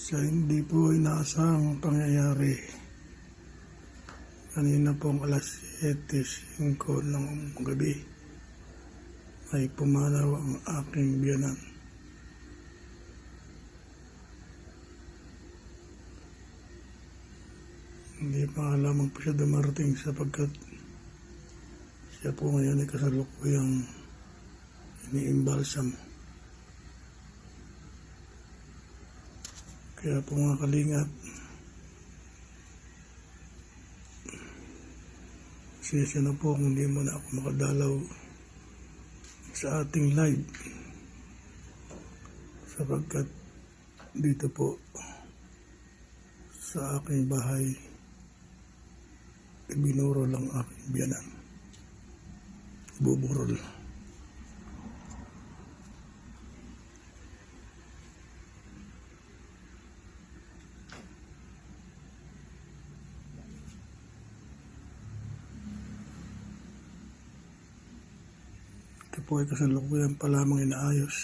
Sa hindi po inaasahang pangyayari, kanina pong alas 7:05 ng gabi ay pumanaw ang aking biyanan. Hindi pa lamang po siya dumarating sapagkat siya po ngayon ay kasalukuyang iniimbalsam. Kaya po mga kalingap, sisya na po kung hindi mo na ako makadalaw sa ating live sapagkat dito po sa aking bahay ibinurol ang aking biyanan. Buburol. Ito po ay kasalukuyan pa lamang inaayos.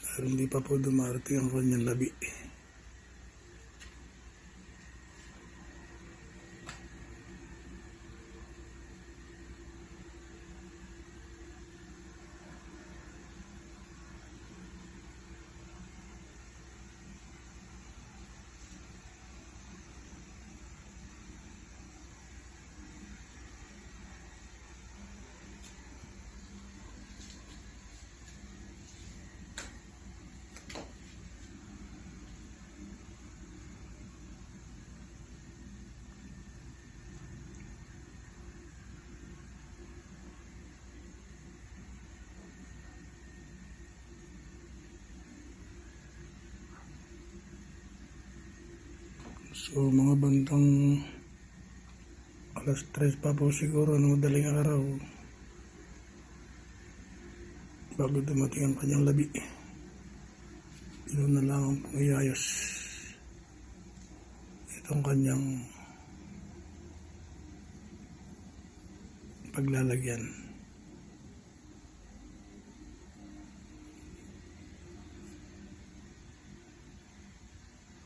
Dahil hindi pa po dumarating ang kanyang labi. So mga bandang alas 3 pa po siguro ng madaling araw bago dumating ang kanyang labi. Yun na lang ang pangiyayos itong kanyang paglalagyan.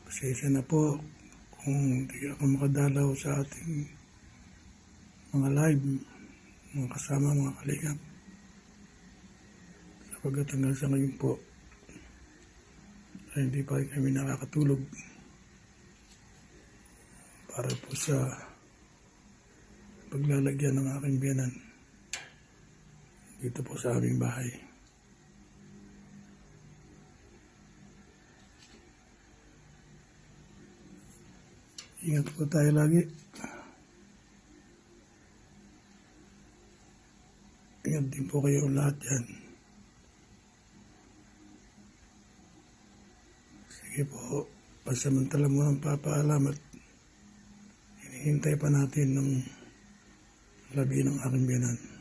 Pasensya na po kung hindi ako makadalaw sa ating mga live, mga kasama, mga kalingap. Sapagkat hanggang sa ngayon po ay hindi pa rin kami nakakatulog para po sa paglalagyan ng aking biyanan dito po sa aming bahay. Ingat po tayo lagi. Ingat din po kayo lahat yan. Sige po, pansamantala mo ng papaalam at hinihintay pa natin ng labi ng aking biyanan.